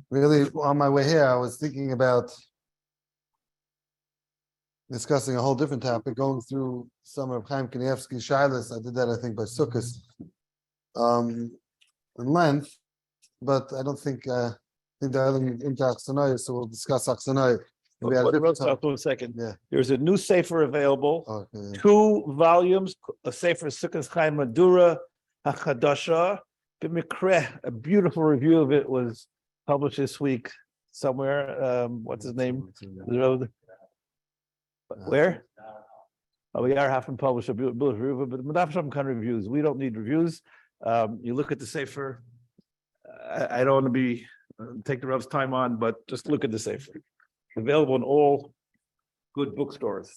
Really, on my way here, I was thinking about discussing a whole different topic, going through some of Chaim Kanievsky's Shilas. I did that, I think, by Sukkot, in length, but I don't think they're into Achsan-Guest, so we'll discuss Achsan-Guest. For a second. Yeah. There's a new sefer available. Okay. 2 volumes, a sefer Sukkot Chaim Madura HaChadasha. B'mikreh, a beautiful review of it was published this week somewhere. What's his name? Where? Oh, we are having published a beautiful review, but Madaf some kind of reviews. We don't need reviews. You look at the sefer. I don't want to be take the Rav's time on, but just look at the sefer. Available in all good bookstores.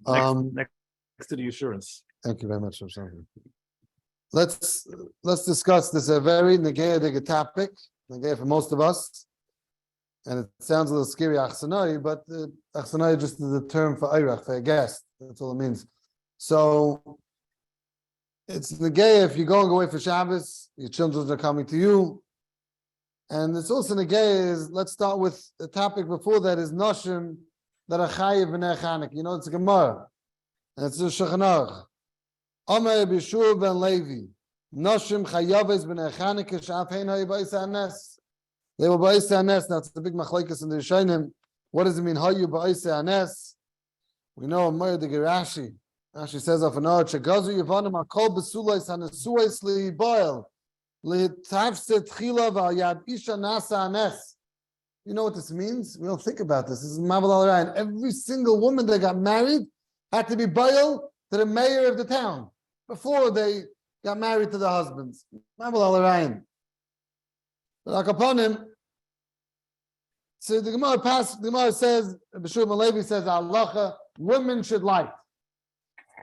Next to the assurance. Thank you very much for something. Let's discuss this a very negaya topic, negaya for most of us, and it sounds a little scary, Achsan-Guest, but Achsan-Guest just is a term for HaRav, for a guest. That's all it means. So it's negaya if you're going away for Shabbos, your children are coming to you. And it's also negaya is, let's start with the topic before that is Noshim that are chayiv b'nei Chanukah. You know, it's a Gemara. And it's a Shulchan Aruch. Omer Bishur ben Levi. Noshim chayaves b'nei Chanukah she'af hein hayu ba'isa hanes. They were ba'isa hanes. Now it's the big machlokes in the Rishonim. What does it mean, hayu ba'isa hanes? We know Omer the Rashi. Rashi says of an art, shegazu yivanim akol b'sulais hanesuais li'boil. You know what this means? We don't think about this. This is Mavel al-Ryan. Every single woman that got married had to be bail to the mayor of the town before they got married to the husbands. Mavel al-Ryan. Like upon him, so the Gemara says, Bishur ben Levi says, Halacha, women should light.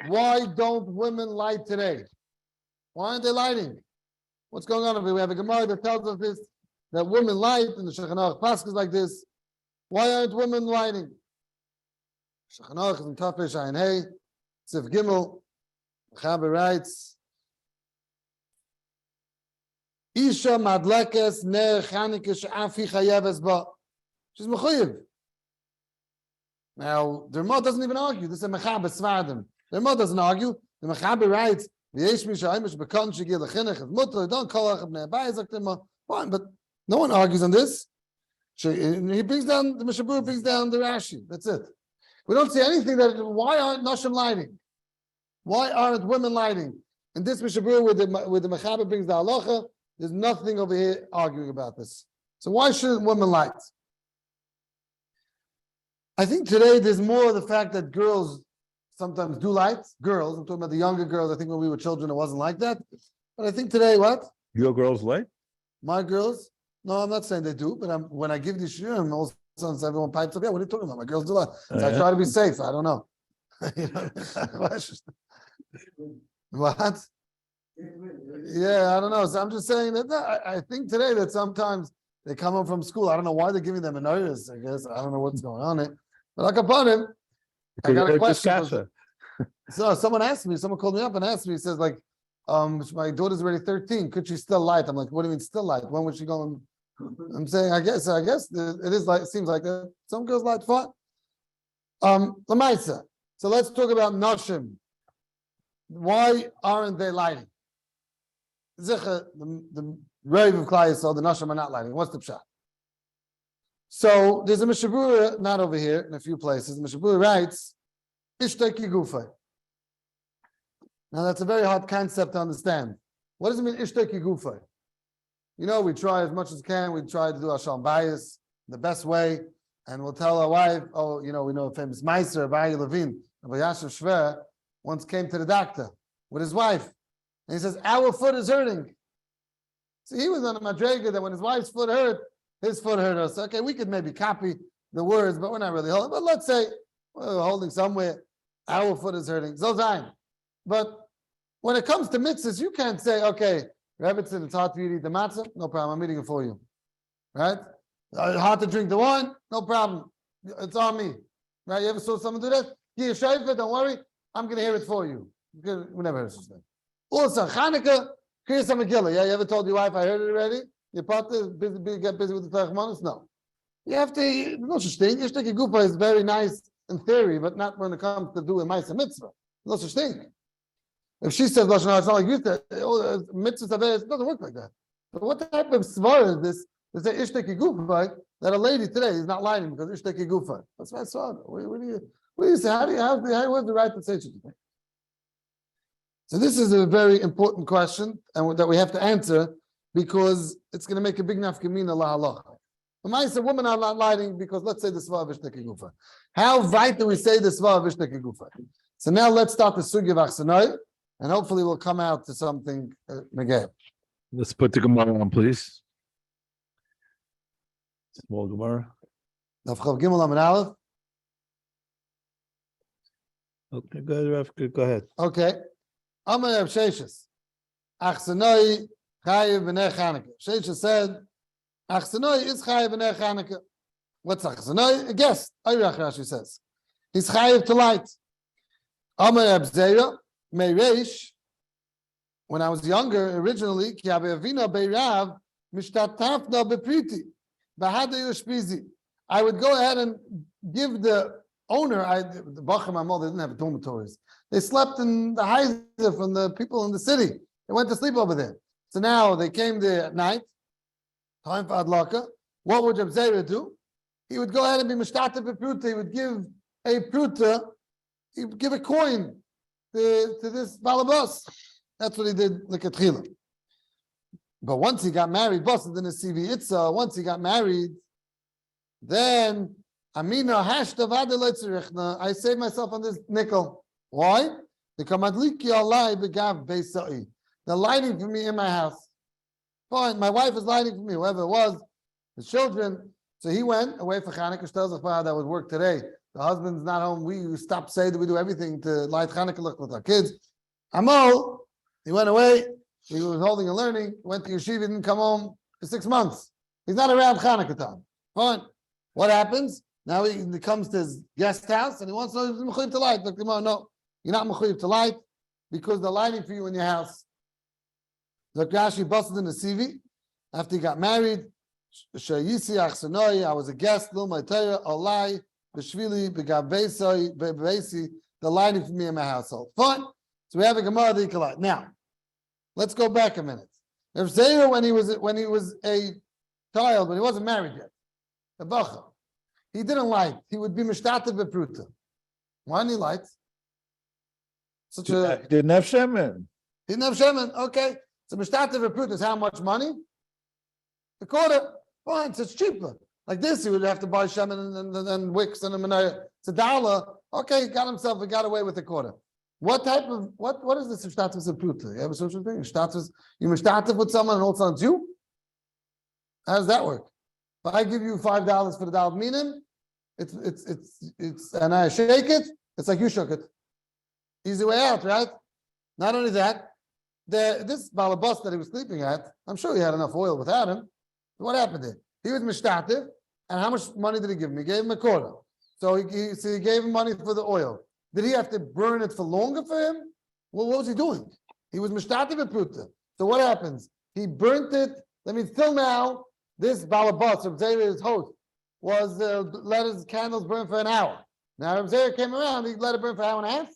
Why don't women light today? Why aren't they lighting? What's going on over here? We have a Gemara that tells us this, that women light, and the Shulchan Aruch passes like this. Why aren't women lighting? Shulchan Aruch is in Tafresh Ayin Hey, Sif Gimel, Chaber writes, Isha madlekes ner Chanukah she'afi chayeves ba. She's mechuyev. Now, the Ramah doesn't even argue. This is a Mechaber Svardim. The Ramah doesn't argue. The Mechaber writes, fine, but no one argues on this. He brings down the Mishabur, brings down the Rashi. That's it. We don't see anything that. Why aren't Nashim lighting? Why aren't women lighting? In this Mishabur, where the Mechaber brings the halacha, there's nothing over here arguing about this. So why shouldn't women light? I think today there's more of the fact that girls sometimes do light. Girls, I'm talking about the younger girls. I think when we were children, it wasn't like that. But I think today, what? Your girls light? My girls? No, I'm not saying they do, but when I give these shiurim, all of a sudden everyone pipes up, yeah, what are you talking about? My girls do light. So I try to be safe. I don't know. What? Yeah, I don't know. So I'm just saying that I think today that sometimes they come home from school. I don't know why they're giving them a notice, I guess. I don't know what's going on there. But like upon him, I got a question. So someone called me up and asked me, he says, like, my daughter's already 13. Could she still light? I'm like, what do you mean still light? When was she going? I'm saying, I guess it is like, it seems like that. Some girls light fun. Lamaisa. So let's talk about Noshim. Why aren't they lighting? Zicha, the Rav of Klai, so the Noshim are not lighting. What's the pshat? So there's a Mishabura, not over here, in a few places. The Mishabura writes, Ishtaki Gufay. Now that's a very hard concept to understand. What does it mean, Ishtaki Gufay? You know, we try as much as we can. We try to do our shalom bayis the best way, and we'll tell our wife, oh, you know, we know a famous Meiser, Abayi Levin, Rabbi Yashav Shver, once came to the doctor with his wife, and he says, our foot is hurting. So he was on a madrega that when his wife's foot hurt, his foot hurt us. Okay, we could maybe copy the words, but we're not really holding. But let's say we're holding somewhere, our foot is hurting. Zozayim. But when it comes to mitzvahs, you can't say, okay, Rebbitzin, it's hard for you to eat the matzah. No problem, I'm eating it for you. Right? Hard to drink the wine? No problem. It's on me. Right? You ever saw someone do that? Yeah, shayfa, don't worry. I'm going to hear it for you. We never heard such thing. Also, Chanukah, here's some Megillah. Yeah, you ever told your wife, I heard it already? Your partner get busy with the Tachmanis? No. You have to, no such thing. Ishteki Gufa is very nice in theory, but not when it comes to doing Maisa Mitzvah. No such thing. If she says Lashon Hara, it's not like you said, Mitzvah it doesn't work like that. But what type of svara is this? They say Ishteki Gufa, that a lady today is not lying because Ishteki Gufa. That's my svara. What do you say? How do you have the right to say such a thing? So this is a very important question and that we have to answer because it's going to make a big nafkamina la halacha. A woman are not lying because let's say the svara of Ishteki Gufa. How right do we say the svara of Ishteki Gufa? So now let's start the sugya of Achsan-Guest, and hopefully we'll come out to something again. Let's put the Gemara on, please. Small Gemara. Nafchav Gimel Amid Aleph. Okay, go ahead, Rav. Go ahead. Okay. Amar Rav Sheshes. Achsan-Guest chayiv b'nei Chanukah. Sheshes said, Achsan-Guest is chayiv b'nei Chanukah. What's Achsan-Guest? A guest. HaRav says. He's chayiv to light. Amar Reb Zera, Meireish, when I was younger, originally, Ki Avina Beirav, Mishtatafna Bepriti, Bahada Yoshpizi. I would go ahead and give the owner, the Bachar Mamol, they didn't have dormitories. They slept in the Heiser from the people in the city. They went to sleep over there. So now they came there at night, time for Adlaka. What would Reb Zera do? He would go ahead and be Mishtata Bepruta. He would give a Pruta, he would give a coin to this balabas. That's what he did, like at Chila. But once he got married, once he got married, then Amina I saved myself on this nickel. Why? The lighting for me in my house. Fine, my wife is lighting for me, whoever it was, the children. So he went away for Chanukah. Tells us how that would work today. The husband's not home. We stop saying that we do everything to light Chanukah with our kids. Amol, he went away. He was holding and learning. Went to yeshiva, didn't come home for 6 months. He's not around Chanukah time. Fine. What happens? Now he comes to his guest house and he wants to know if he's mechuyev to light. Like, no, you're not mechuyev to light because they're lighting for you in your house. Rashi busted in the CV after he got married. Shayisi Achsan-Guest, I was a guest. Lil Ma'atayah, Alai, B'Shvili, B'Gavbesi, the lighting for me in my household. Fine. So we have a Gemara that you can light. Now, let's go back a minute. If Zera, when he was a child, when he wasn't married yet, a bacha, he didn't light. He would be mishtata bepruta. Why didn't he light? He didn't have shemen. He didn't have shemen. Okay. So mishtata bepruta is how much money? A quarter. Fine. So it's cheaper. Like this, he would have to buy shemen and wicks and a menaya. It's $1. Okay, he got away with a quarter. What type of what is this status of pruta? You have a social thing? You mishtata with someone and all of a sudden it's you? How does that work? If I give you $5 for the dal minim, it's and I shake it, it's like you shook it. Easy way out, right? Not only that, this balabas that he was sleeping at, I'm sure he had enough oil without him. What happened there? He was mishtativ, and how much money did he give him? He gave him a quarter. So he gave him money for the oil. Did he have to burn it for longer for him? Well, what was he doing? He was mishtativ at pruta. So what happens? He burnt it. That means till now, this balabas, Reb Zera, his host, was let his candles burn for an hour. Now Reb Zera came around, he let it burn for an hour and a half.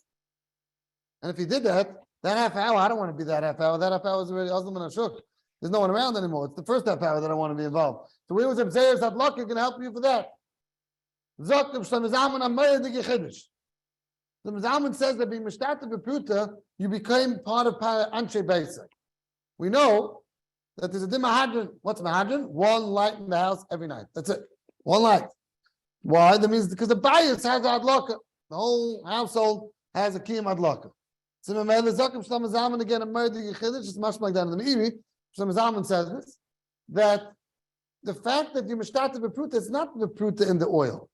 And if he did that half hour, I don't want to be that half hour. That half hour is already Osman and Ashuk. There's no one around anymore. It's the first half hour that I want to be involved. So where was Reb Zera's luck? He can help you for that. The Mizalman says that being mishtata b'pruta, you became part of Anshe Beisa. We know that there's a dim mahadran. What's mahadran? One light in the house every night. That's it. One light. Why? That means because the bias has adlaka. The whole household has a kiyum adlaka. So Mamela Zakim Shlomo Zalman again a murder yichidish. It's much like that in the Meiri. Shlomo Zalman says this, that the fact that you mishtata b'pruta is not the pruta in the oil.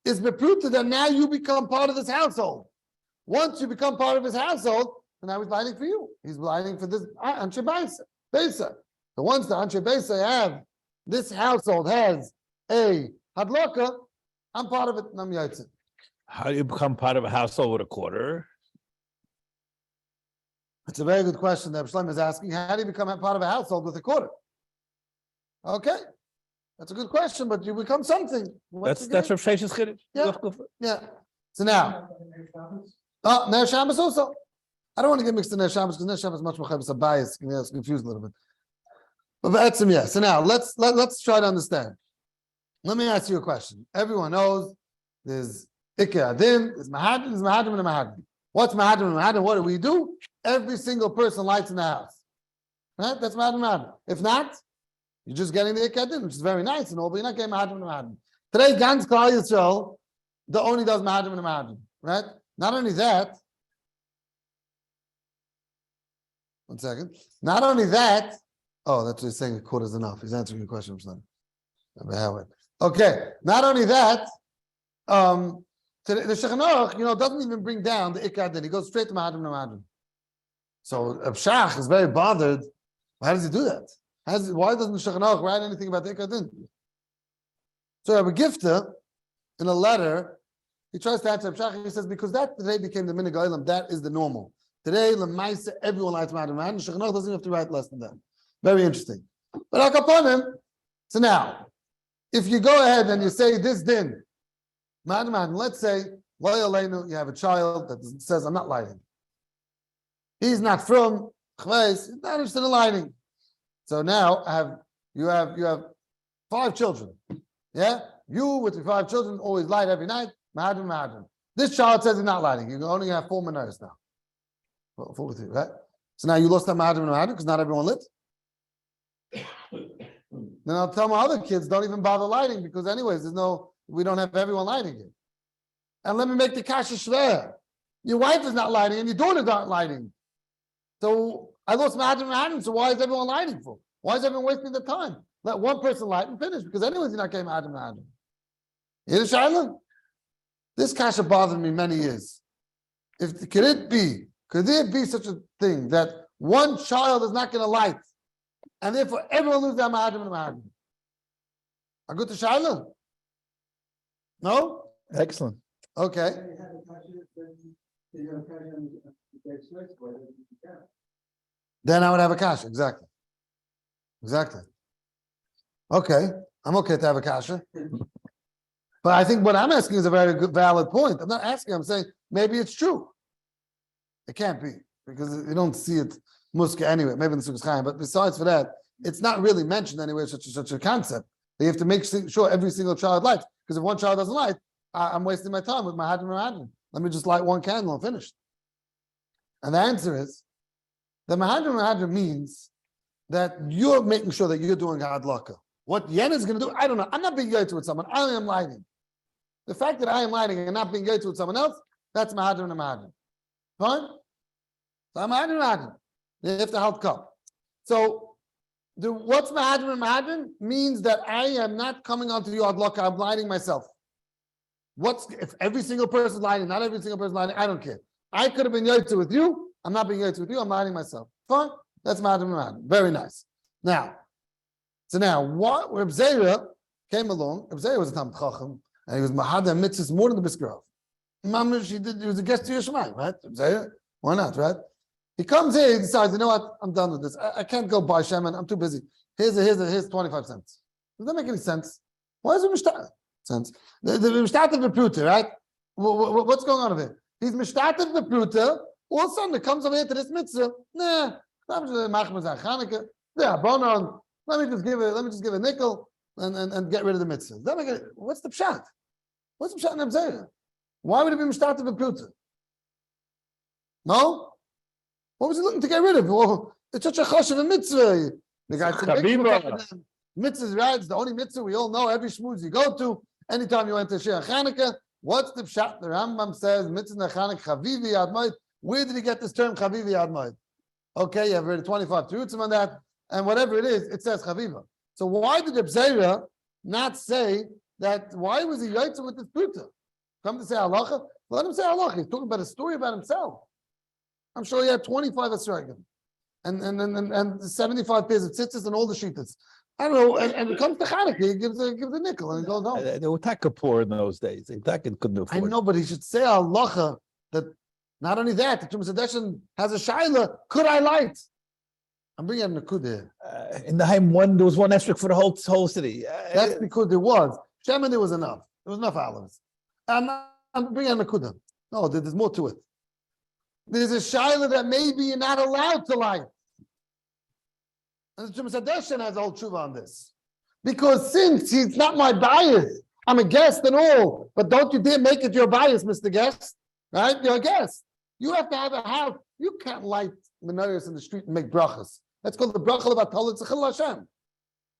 It's bepruta that now you become part of this household. Once you become part of his household, so now he's lighting for you. He's lighting for this Anshe Beisa. So once the Anshe Beisa have, this household has a hadlaka, I'm part of it, and I'm yaitzik. How do you become part of a household with a quarter? It's a very good question that Shlomo is asking. How do you become a part of a household with a quarter? Okay, that's a good question, but you become something. That's Rav Sheshes Chiddush. Yeah. Yeah. So now, Ner Shabbos also. I don't want to get mixed in Ner Shabbos because Ner Shabbos is much more a bias. Can get us confused a little bit. But Ba'etzim, yeah. So now let's try to understand. Let me ask you a question. Everyone knows there's Ikka Adin, there's Mahadim, and Mahadim. What's Mahadim and Mahadim? What do we do? Every single person lights in the house. Right? That's Mahadim and Mahadim. If not, you're just getting the Ikka Adin, which is very nice and all, but you're not getting Mahadim and Mahadim. Today, Gans Klal Yisrael, the only does Mahadim and Mahadim. Right? Not only that, one second. Not only that, oh, that's what he's saying. A quarter is enough. He's answering your question. Okay. Not only that, the Shulchan Aruch, doesn't even bring down the Ikka Adin. He goes straight to Mahadim and Mahadim. So Abshach is very bothered. How does he do that? Why doesn't the Shulchan Aruch write anything about the Ikka Adin? So Rabbi Gifta, in a letter, he tries to answer Abshach. He says because that today became the Minig Olam. That is the normal. Today, Lemaisa, everyone lights Mahadim and Mahadim. Shulchan Aruch doesn't have to write less than that. Very interesting. But Akaponim, so now, if you go ahead and you say this din, Mahadim, let's say, you have a child that says, I'm not lighting. He's not from Chveis, he's not interested in lighting. So now you have 5 children. Yeah? You with your 5 children always light every night, Mahadim. This child says he's not lighting. You only have 4 menorahs now. 4 with you, right? So now you lost that Mahadim because not everyone lit. Then I'll tell my other kids, don't even bother lighting because anyways, we don't have everyone lighting it. And let me make the kasha shver. Your wife is not lighting and your daughters aren't lighting. So I lost Mahadim, so why is everyone lighting for? Why is everyone wasting the time? Let one person light and finish because anyways, you're not getting Mahadim. Yiddish Island? This kasha bothered me many years. Could there be such a thing that one child is not going to light and therefore everyone loses their Mahadim and Mahadim? I go to Shiloh? No? Excellent. Okay. Then I would have a kasha. Exactly. Okay. I'm okay to have a kasha. But I think what I'm asking is a very good, valid point. I'm not asking, I'm saying maybe it's true. It can't be because you don't see it muska anyway, maybe in the Sukkot Chaim. But besides for that, it's not really mentioned anywhere, such a concept. You have to make sure every single child lights. Because if one child doesn't light, I'm wasting my time with my Mahadim. Let me just light one candle and finish. And the answer is, the Mahadim means that you're making sure that you're doing Hadlaka. What Yen is going to do, I don't know. I'm not being yaitu with someone. I am lighting. The fact that I am lighting and not being yaitu with someone else, that's Mahadim. Fine? So I'm Mahadim. You have to help come. So, what's Mahadim means that I am not coming onto your Hadlaka. I'm lighting myself. If every single person is lighting, not every single person is lighting, I don't care. I could have been yaitu with you. I'm not being yaitu with you. I'm lighting myself. Fine? That's Mahadim. Very nice. Now, what Reb Zera came along. Reb Zera was a Talmid Chacham, and he was Mahadim mitzvahs more than the Biskarov. Mamish, he was a guest to Yerushalayim, right? Reb Zera, why not, right? He comes here, he decides, you know what, I'm done with this. I can't go buy Shemen, I'm too busy. Here's 25 cents. Does that make any sense? Why is it Mishtat? Sense. The Mishtat of the Pruta, right? What's going on over here? He's Mishtat of the Pruta, all of a sudden it comes over here to this mitzvah. Nah, let me just give a nickel and get rid of the mitzvah. What's the pshat? What's the pshat in Abzera? Why would it be Mishtat of the Pruta? No? What was he looking to get rid of? Well, it's such a chosh of a mitzvah. The guy said, mitzvah, right? It's the only mitzvah we all know. Every shmooze you go to, anytime you enter Shir Chanukah, what's the pshat? The Rambam says, mitzvah Chanukah chavivi admoid. Where did he get this term chavivi admoid? Okay, you have already 25 terutzim on that, and whatever it is, it says chaviva. So why did Abzera not say that? Why was he yaitza with this pruta? Come to say halacha? Let him say halacha. He's talking about a story about himself. I'm sure he had 25 esrogim and 75 pairs of tzitzis and all the shittas. I don't know. And it comes to Chanukah, he gives a nickel and he goes home. They were taka poor in those days. They couldn't afford. I know, but he should say halacha that not only that, the Tumas Hadeshin has a shaila. Could I light? I'm bringing a Nakud here. In the Haim one, there was one esrog for the whole city. That's because there was. Shemen, there was enough. There was enough olives. I'm bringing a Nakuda. No, there's more to it. There's a shaila that maybe you're not allowed to light. And the Shimon Sadeshan has a whole tshuva on this. Because since he's not my bias, I'm a guest and all, but don't you dare make it your bias, Mr. Guest. Right? You're a guest. You have to have a house. You can't light menorahs in the street and make brachas. That's called the bracha of Atol Tzachil Hashem.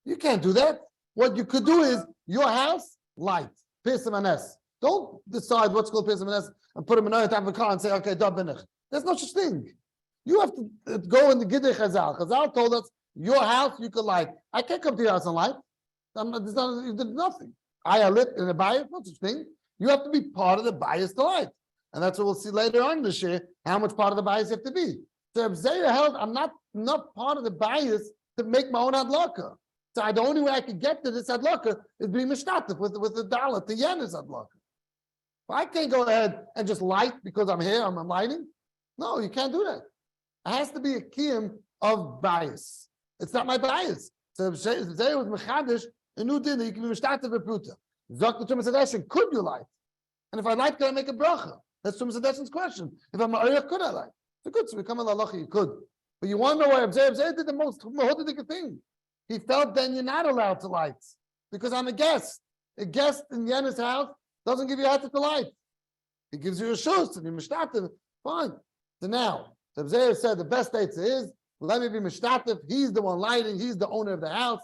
You can't do that. What you could do is your house, light. Pesach Manes. Don't decide what's called Pesach Manes and put a menorah top of a car and say, okay, da binich. There's no such thing. You have to go in the Gidei Chazal. Chazal told us, your house you could light. I can't come to your house and light. There's nothing. I lit in a bias, no such thing. You have to be part of the bias to light. And that's what we'll see later on this year, how much part of the bias you have to be. So Zayah held, I'm not part of the bias to make my own adlaka. So the only way I could get to this adlaka is being mishtatif with the dollar, the yen is adlaka. I can't go ahead and just light because I'm here, I'm lighting. No, you can't do that. It has to be a kiyum of bias. It's not my bias. So Zayah was mechadish, a new dinner, you can be mishtatif with pruta. Zok the Tumah Sadeshin, could you light? And if I light, can I make a bracha? That's Tumah Sadeshin's question. If I'm a could I light? So good, so we come in halacha, you could. But you want to know why Abzeh did the most mahodidik thing. He felt then you're not allowed to light because I'm a guest. A guest in Yena's house doesn't give you a to light. He gives you a shus and you mishtatif. Fine. So now, Abzeh said the best answer is let me be mishtatif. He's the one lighting. He's the owner of the house,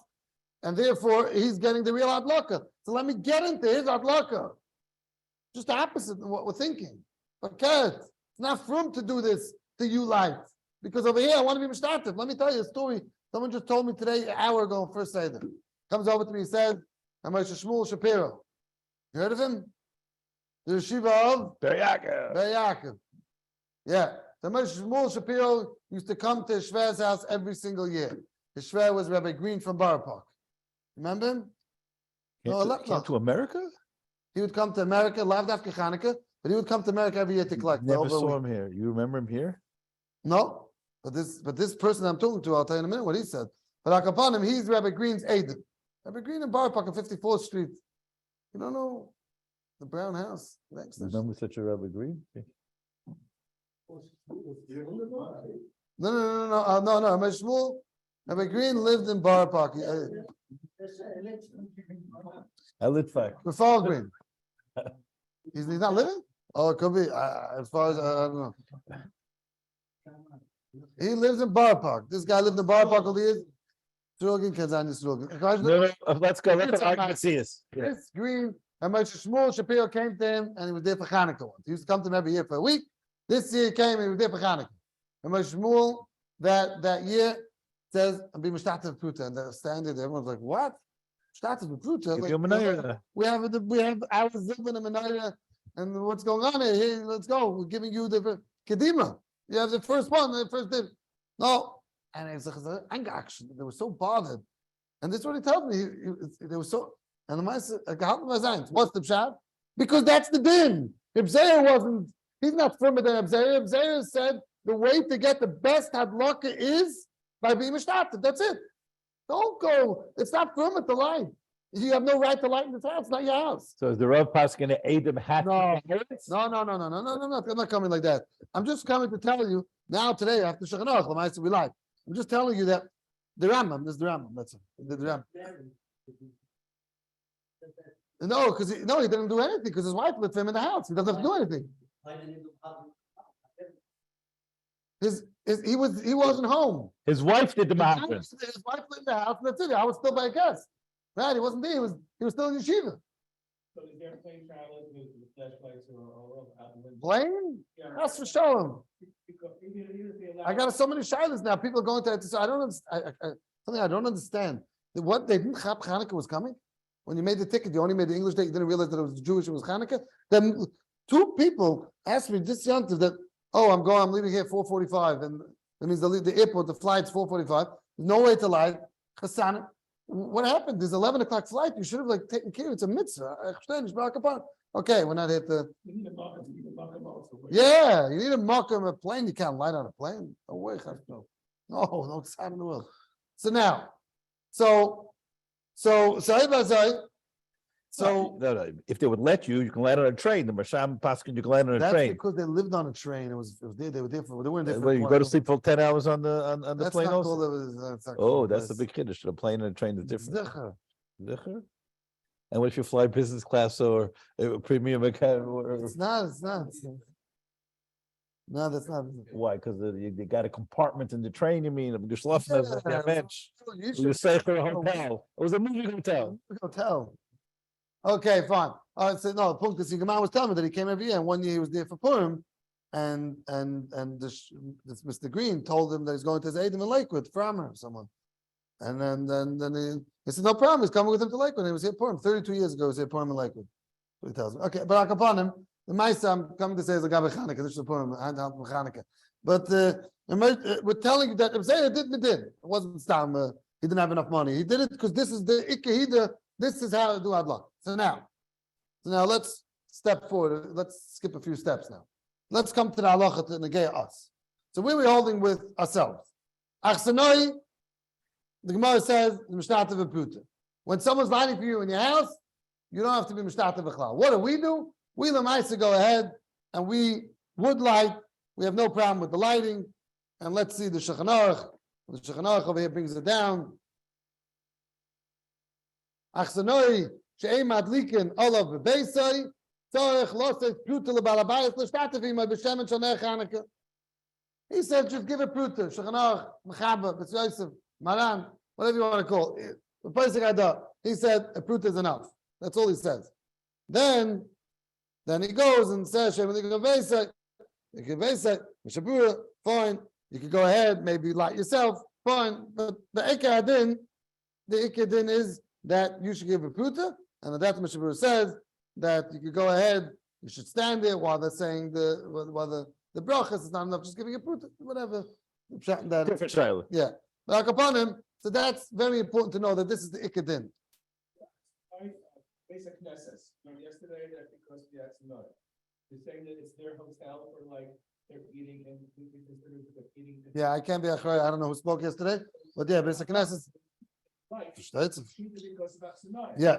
and therefore he's getting the real adlaka. So let me get into his adlaka. Just the opposite of what we're thinking. Okay, it's not frum to do this to you light. Because over here, I want to be mishtatif. Let me tell you a story. Someone just told me today, an hour ago, first Seder. Comes over to me, he said, I'm Moshe Shmuel Shapiro. You heard of him? The yeshiva of? Ber Yaakov. Yeah. So Moshe Shmuel Shapiro used to come to his shver's house every single year. His shver was Rabbi Green from Borough Park. Remember him? Came to America? He would come to America, Lav Dafka Chanukah, but he would come to America every year to collect. Never saw him here. You remember him here? No. But this person I'm talking to, I'll tell you in a minute what he said. But upon him, he's Rabbi Green's aide. Rabbi Green in Borough Park on 54th Street. You don't know the brown house next to Remember such a Rabbi Green? No. Rabbi Green lived in Borough Park. Elitfak. Rafal Green. He's not living? Oh, it could be. As far as I don't know. He lives in Borough Park. This guy lived in Borough Park all the years. Let's go. Let the argument see us. This Green and Moshe Shmuel Shapiro came to him and he was there for Hanukkah once. He used to come to him every year for a week. This year he came and he was there for Hanukkah. And Moshe Shmuel that year says, I'm being Mishtatif Pruta. And they're standing there. Everyone's like, what? Mishtatif Pruta? Like, we have our Zilvin and Menorah. And what's going on here? Hey, let's go. We're giving you the Kedima. You have the first one, the first dip. No. And it's like, they were so bothered. And this is what he told me. They were so, and the Meister, what's the pshat? Because that's the din. Ibzeir he's not firmer than Ibzeir. Ibzeir said the way to get the best hadlaka is by being mishtatif. That's it. Don't go. It's not firmer to light. You have no right to light in this house. It's not your house. So is the Rav Paskin to aid them half? No. I'm not coming like that. I'm just coming to tell you now today after Shechanach, the Meister we light. I'm just telling you that the Rambam, this is the Rambam, that's it. The Rambam. No, because he didn't do anything because his wife lived for him in the house. He doesn't have to do anything. He wasn't home. His wife did the matter. His wife lived in the house, and that's it. I was still by a guest. Right, he wasn't there. He was still in yeshiva. So is there plane travelers with flashlights or out the window? Plane? That's for sure. I got so many shilas now. People are going to. So I don't understand. Something I don't understand. What they didn't have Hanukkah was coming. When you made the ticket, you only made the English date. You didn't realize that it was Jewish. It was Hanukkah. Then two people asked me this yontif that I'm leaving here 4:45, and that means the airport, the flight's 4:45. There's no way to lie. Chassan. What happened? There's 11 o'clock flight. You should have taken care of it. It's a mitzvah. Okay, we're not here to. You need a makam also. Yeah, you need a makam, a plane. You can't light on a plane. No way, no. No sign in the will. So now, so No, if they would let you, you can land on a train. The Masham Paskin, you can land on a that's train. because they lived on a train. It was there. They were there for. They weren't there for. Well, you go to sleep for 10 hours on the That's plane not also. called that's not Oh, called that's the this. big kiddush. A plane and a train is different. Zicher. Zicher? And what if you fly business class or premium? It's not. No, that's not. Why? Because you got a compartment in the train. You mean you're sluffing as a bench? You You should stay for a hotel. It was a movie hotel. hotel. Okay, fine. All right, so no, the point is, Gemara was telling me that he came every year, and 1 year he was there for Purim, and this Mr. Green told him that he's going to his Adim in Lakewood, Farmer or someone, and then he said no problem, he's coming with him to Lakewood. And he was here Purim 32 years ago. He was here Purim in Lakewood. So he tells me, okay, but upon him, the Maisa I'm coming to say is a Gabi Chanukah. This is Purim, Chanukah. But we're telling you that it did. It wasn't Stam. He didn't have enough money. He did it because this is the Ikehida. This is how to do Adlak. So now let's step forward. Let's skip a few steps now. Let's come to the halacha to negate us. So where are we holding with ourselves? Achsanoi, the Gemara says, Mishtatev v'puta. When someone's lighting for you in your house, you don't have to be Mishtatev v'chlal. What do? We Lamaisa go ahead and we would light. We have no problem with the lighting. And let's see the Shulchan Aruch. The Shulchan Aruch over here brings it down. Achsanoi, she'ei madlikin olav v'beisai, tzorech losek pruta lebalabayis l'shtatavim b'shemen shonei Chanukah. He said, just give a pruta. Shulchan Aruch, Mechaba, B'tz Yosef, Maran, whatever you want to call it. The person I thought, he said a pruta is enough. That's all he says. Then he goes and says, she'ei madlikin v'beisai, Mishabura, fine. You could go ahead, maybe light yourself, fine. But the Ikar din is that you should give a pruta, and the Mishabura says that you could go ahead, you should stand there while they're saying the brachas is not enough, just giving a pruta, whatever. Different style. Yeah. But upon him, so that's very important to know that this is the Ikar din. Basic Knesses. Yesterday, that because the Achsan-Guest. You're saying that it's their hotel for like they're eating and eating. Yeah, I can't be achrei. I don't know who spoke yesterday, but yeah, basic Knesses. Right. Versteht sich? Because of Achsan-Guest. Yeah.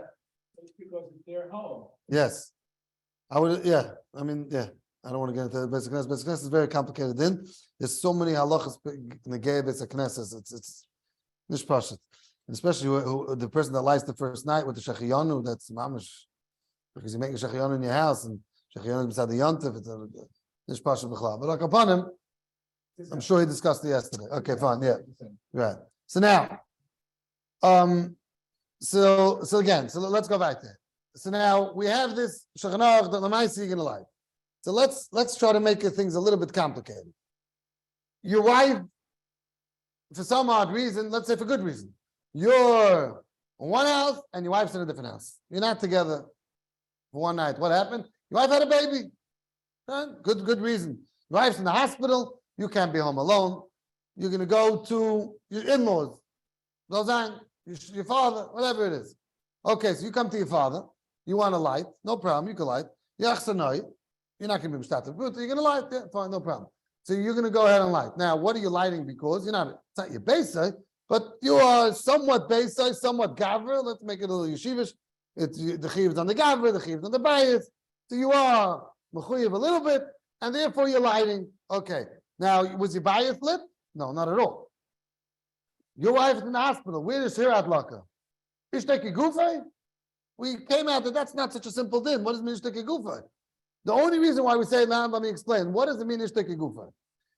It's because it's their home. Yes. I would, yeah. I mean, yeah. I don't want to get into basic Knesses. Basic Knesses is very complicated. Then there's so many halachas in the gay basic Knesses. It's nishpashet. Especially who the person that lights the first night with the shechiyanu, that's mamish. Because you make a shechiyanu in your house and shechiyanu beside the yontif, it's nishpashet b'chlal. But like upon him, I'm sure he discussed it yesterday. Okay, fine, yeah. Right. So now, so again, so let's go back there. So now we have this Shulchan Aruch that Lamaisi you're gonna like. So let's try to make things a little bit complicated. Your wife, for some odd reason, let's say for good reason, you're in one house and your wife's in a different house. You're not together for one night. What happened? Your wife had a baby. Good reason. Your wife's in the hospital. You can't be home alone. You're gonna go to your in-laws. Your father, whatever it is. Okay, so you come to your father. You want to light, no problem. You can light. You're not going to be mishtatev. You're going to light, yeah, fine, no problem. So you're going to go ahead and light. Now, what are you lighting? Because it's not your beisai, but you are somewhat beisai, somewhat gavra. Let's make it a little yeshivish. It's the chiyuv's on the gavra, the chiyuv's on the bayis. So you are mechuyev a little bit, and therefore you're lighting. Okay. Now, was your bayis lit? No, not at all. Your wife is in the hospital. Where is her adlaka? Ishteki gufay? We came out that that's not such a simple din. What does it mean ishteki gufay? The only reason why we say now, let me explain. What does it mean ishteki gufay?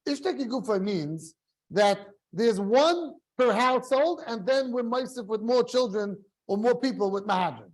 Ishteki gufay means that there's one per household, and then we're meisif with more children or more people with mahadran.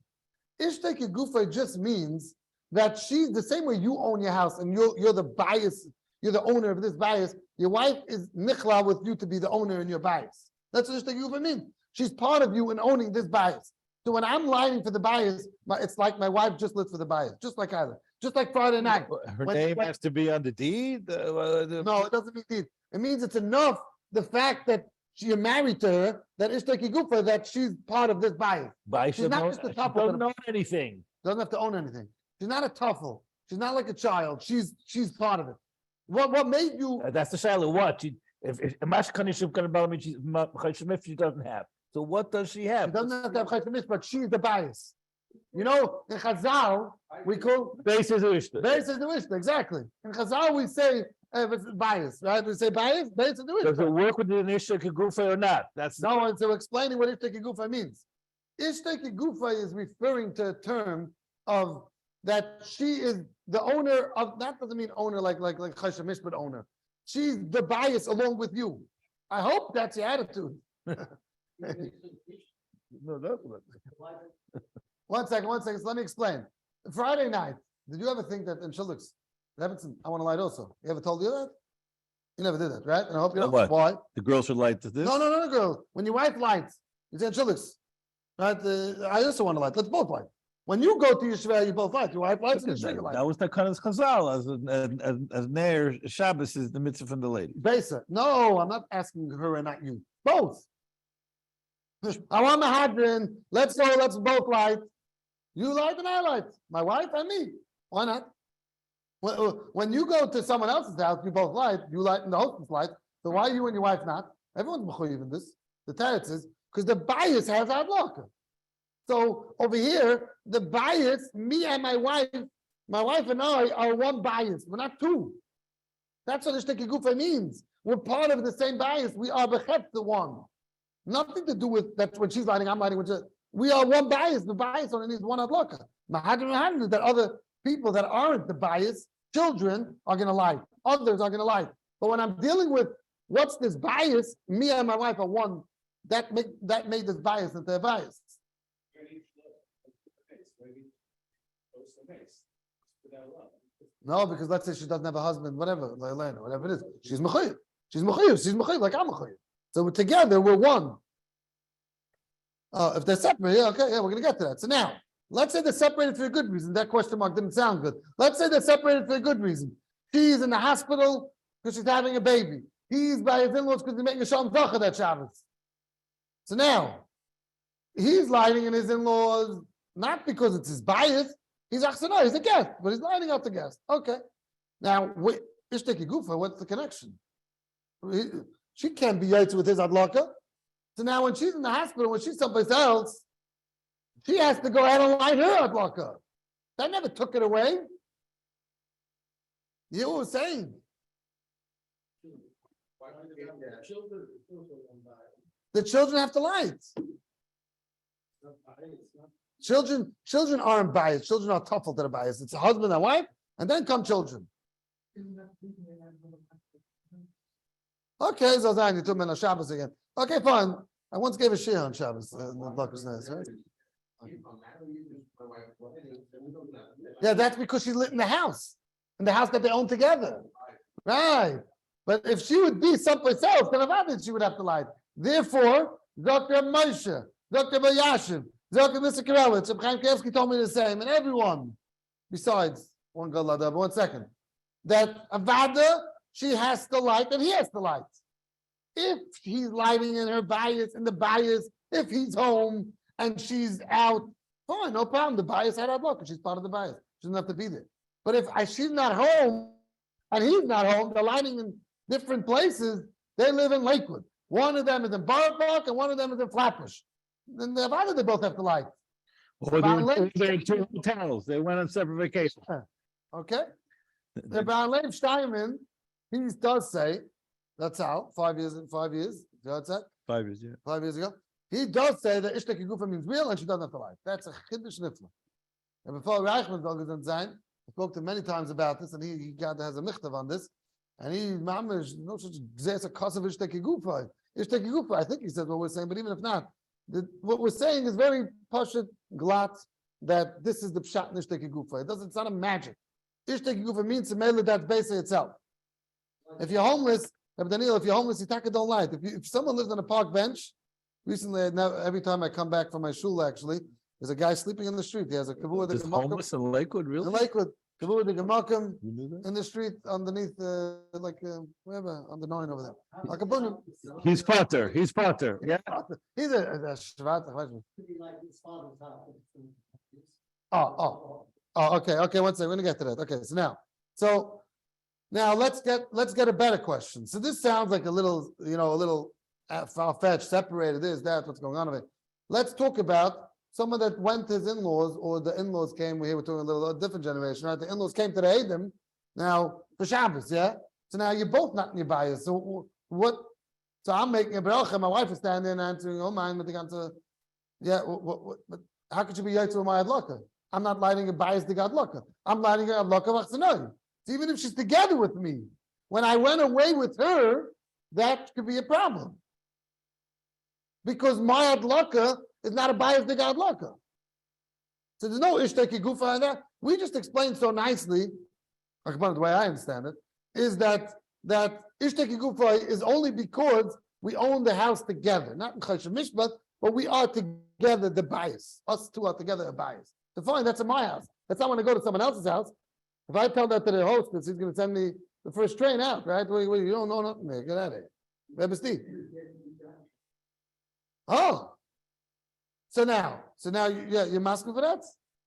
Ishteki gufay just means that she's the same way you own your house and you're the bias, you're the owner of this bias. Your wife is nichla with you to be the owner in your bias. That's what ishteki gufay means. She's part of you in owning this bias. So when I'm lighting for the bias, it's like my wife just lit for the bias, just like I did. Just like Friday night. Her name has to be on the deed? No, it doesn't mean deed. It means it's enough, the fact that you're married to her, that ishteki gufa, that she's part of this bias. She's not just a tuffle. Doesn't own anything. Doesn't have to own anything. She's not a tuffle. She's not like a child. She's part of it. What made you... That's the shaila. What? If Mashkanishim can about me, she doesn't have. So what does she have? She doesn't have to have chayshemish, but she's the bias. You know, in Chazal, we call Base is Ishta. Beis is the Ishta, exactly. In Chazal, we say it's bias, right? We say bias, Beis is the Does it Ishta. work with the Ishta Kegufa or not? That's No, and so explaining what Ishta Kegufa means. Ishta Kegufa is referring to a term of that she is the owner of, that doesn't mean owner like chayshemish, but owner. She's the bias along with you. I hope that's your attitude. No, that's One second. So let me explain. Friday night, did you ever think that in Shulux, Levinson, I want to light also? You ever told you that? You never did that, right? And I hope you don't. What? Why? the girls should light to this. No, girl. When your wife lights, you say in Shulux, right? I also want to light. Let's both light. When you go to Yeshua, you both light. Your wife lights and you light. That was the kind of Chazal as Neir Shabbos is the mitzvah from the lady. Besa. No, I'm not asking her and not you. Both. I want my hadron. Let's go. Let's both light. You light and I light. My wife and me. Why not? When you go to someone else's house, you both light. You light and the hostess light. So why you and your wife not? Everyone's mechuyev in this. The teretz is because the bias has adlaka. So over here, the bias, me and my wife and I are one bias. We're not two. That's what Ishteki Gufa means. We're part of the same bias. We are bechet the one. Nothing to do with that when she's lighting, I'm lighting. We are one bias. The bias only needs one adlaka. Mahadran is that other people that aren't the bias, children are going to light. Others are going to light. But when I'm dealing with what's this bias, me and my wife are one. That made this bias into a bias. No, because let's say she doesn't have a husband, whatever it is. She's mechuyev. She's mechuyev like I'm mechuyev. So together we're one. If they're separate, we're going to get to that. So now, let's say they're separated for a good reason. That question mark didn't sound good. Let's say they're separated for a good reason. She's in the hospital because she's having a baby. He's by his in-laws because he's making a shalom bracha that Shabbos. So now, he's lighting in his in-laws, not because it's his bias. He's Achsan-Guest, he's a guest, but he's lighting up the guest. Okay. Now, Ishteki Gufa, what's the connection? She can't be yaitz with his adlaka. So now when she's in the hospital, when she's someplace else, she has to go ahead and light her adlaka. That never took it away. You know what I'm saying? The children have to light. Children aren't biased. Children are tough to the bias. It's a husband and wife, and then come children. Okay, Zazan, you took me on Shabbos again. Okay, fine. I once gave a share on Shabbos. Right? Yeah, that's because she lit in the house that they own together. Right. But if she would be someplace else, then obviously she would have to light. Therefore, Dr. Moshe, Dr. Bayashiv, Dr. Mr. Karelitz, Chaim Kevsky told me the same, and everyone, besides one Galada, but 1 second, that Avada, she has to light and he has to light. If he's lighting in her bias, in the bias, if he's home and she's out, fine, no problem. The bias had adlaka because she's part of the bias. She doesn't have to be there. But if she's not home and he's not home, they're lighting in different places. They live in Lakewood. One of them is in Borough Park and one of them is in Flatbush. Then they both have to light. Or they're in two hotels. They went on separate vacations. Okay. The Baal Lev Steinman, he does say, that's how, 5 years. You know what's that? 5 years, yeah. 5 years ago. He does say that Ishteki Gufa means real and she doesn't have to light. That's a chiddush nifla. And before Reichman Dogazan Zain, I spoke to him many times about this, and he has a michtav on this. And he, mamish, no such gzeis a cause of Ishteki Gufa. Ishteki Gufa, I think he said what we're saying, but even if not, what we're saying is very pashut, glatt, that this is the pshat in Ishteki Gufa. It's not a magic. Ishteki Gufa means to mail that's basically itself. If you're homeless, Daniel, if you're homeless, you don't light. If someone lives on a park bench, recently, every time I come back from my shul, actually, there's a guy sleeping in the street. He has a kavua de gemakim. Homeless in Lakewood, really? In Lakewood, kavua de gemakim in the street underneath, wherever on the 9 over there. Like a Bunim. He's Potter. Yeah. He's a shvat. Okay. 1 second. We're gonna get to that. Okay. So Now let's get a better question. So this sounds like a little far-fetched, separated, this, that, what's going on of it. Let's talk about someone that went to his in-laws, or the in-laws came. We're talking a little different generation, right? The in-laws came to the Eidim now for Shabbos, yeah. So now you're both not in your bias. So what? So I'm making a bracha. My wife is standing there and answering, "Oh, mine," but they got to, yeah. But how could you be yaitzu my adlaka? I'm not lighting a bias to God adlaka. I'm lighting a adlaka of Achsan-Guest. So even if she's together with me, when I went away with her, that could be a problem. Because my adlaka is not a bias to God adlaka. So there's no ishteki gufa in that. We just explained so nicely, the way I understand it, is that ishteki gufa is only because we own the house together, not in chayshim mishpat, but we are together the bias. Us two are together a bias. So fine, that's in my house. That's not when I go to someone else's house. If I tell that to the hostess, he's going to send me the first train out, right? You don't know nothing there. Get out of here. Rebbe Steve. Oh. So now, you're masking for that?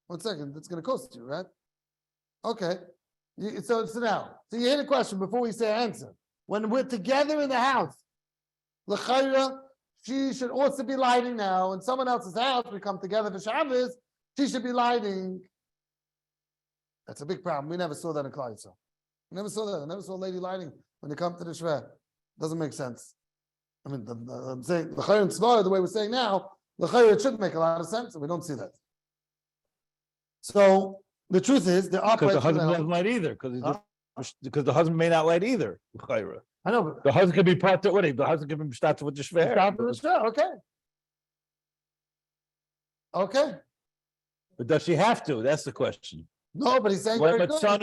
1 second. That's going to cost you, right? Okay. So you hear the question before we say answer. When we're together in the house, l'chayra, she should also be lighting now. In someone else's house, we come together for Shabbos, she should be lighting. That's a big problem. We never saw that in Klal Yisrael. We never saw that. I never saw a lady lighting when they come to the shver. Doesn't make sense. I mean, I'm saying l'chayra and tzvah, the way we're saying now, l'chayra, it should make a lot of sense, and we don't see that. So the truth is, there are because the husband doesn't light either, because the husband may not light either. L'chayra. I know, but The husband could be part of what? The husband could be started with the shver. Okay. But does she have to? That's the question. No, but he's saying What very about good.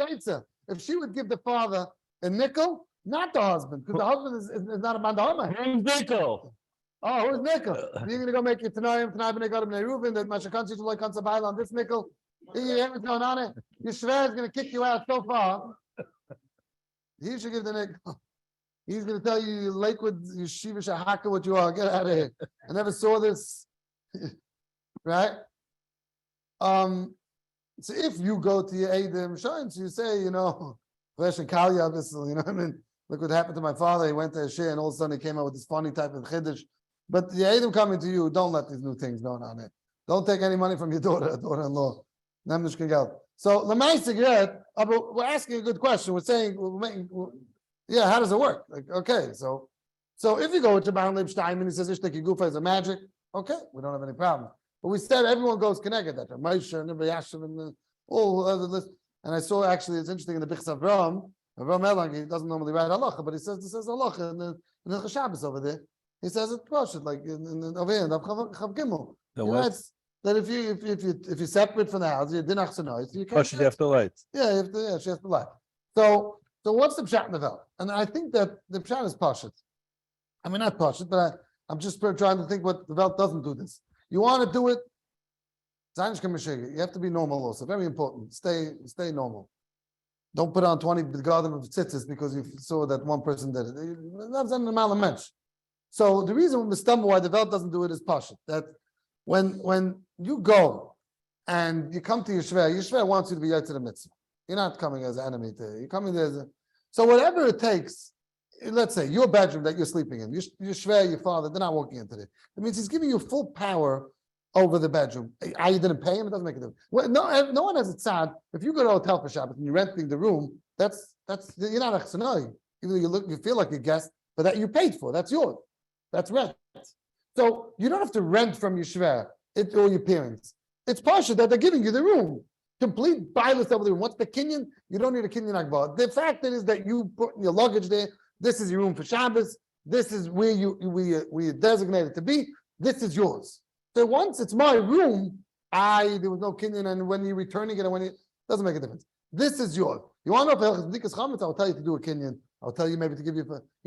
He's saying, if she would give the father a nickel, not the husband, because the husband is not a man. Who's nickel? Oh, who's nickel? You're going to go make it tonight, tonight, when they got him Reuven, that Mashakansi to like Kansabaila on this nickel. You hear what's going on it? Your shver is going to kick you out so far. He should give the nickel. He's going to tell you, Lakewood, you Shiva Shahaka, what you are. Get out of here. I never saw this. Right? So if you go to your Eidim Shines, you say, Fresh and Kalya, what I mean? Look what happened to my father. He went to a shir and all of a sudden he came out with this funny type of chiddush. But the Eidim coming to you, don't let these new things going on there. Don't take any money from your daughter-in-law. So we're asking a good question. We're saying, how does it work? Like, okay, so if you go to Baron Leibstein and he says Ishteki Gufa is a magic, okay, we don't have any problem. But we said everyone goes connected that Moshe and Yashem and all other list. And I saw actually it's interesting in the Bichs Avram Elang, he doesn't normally write halacha, but he says halacha in the Shabbos over there. He says it Pashut, like over here in Chav Gimel. He writes that if you're separate from the house, you're dinach Achsan-Guest, you can't. She have to light. Yeah, she has to light. So what's the pshat in the Welt? And I think that the pshat is Pashut. I mean, not Pashut, but I'm just trying to think what the Welt doesn't do this. You want to do it, you have to be normal also. Very important. Stay normal. Don't put on 20 garden of tzitzis because you saw that one person did it. That's an amount of mensch. So the reason why the Welt doesn't do it is Pashut. That when you go and you come to your shver wants you to be yet to the mitzvah. You're not coming as an enemy to you're coming there so whatever it takes. Let's say your bedroom that you're sleeping in, your shver, your father, they're not walking into it. It means he's giving you full power over the bedroom. You didn't pay him, it doesn't make a difference. Well, no one has it sad. If you go to a hotel for Shabbos and you're renting the room, that's you're not Achsan-Guest. Even though you feel like a guest, but that you paid for, that's yours. That's rent. So you don't have to rent from your shver or your parents. It's partial that they're giving you the room. Complete byless over the room. What's the kinyan? You don't need a kinyan akbar. The fact is that you put your luggage there. This is your room for Shabbos. This is where we designated to be. This is yours. So once it's my room, there was no kinyan, and when you're returning it, and doesn't make a difference. This is yours. You want to know if b'dikas chametz? I'll tell you to do a kinyan. I'll tell you maybe to give you,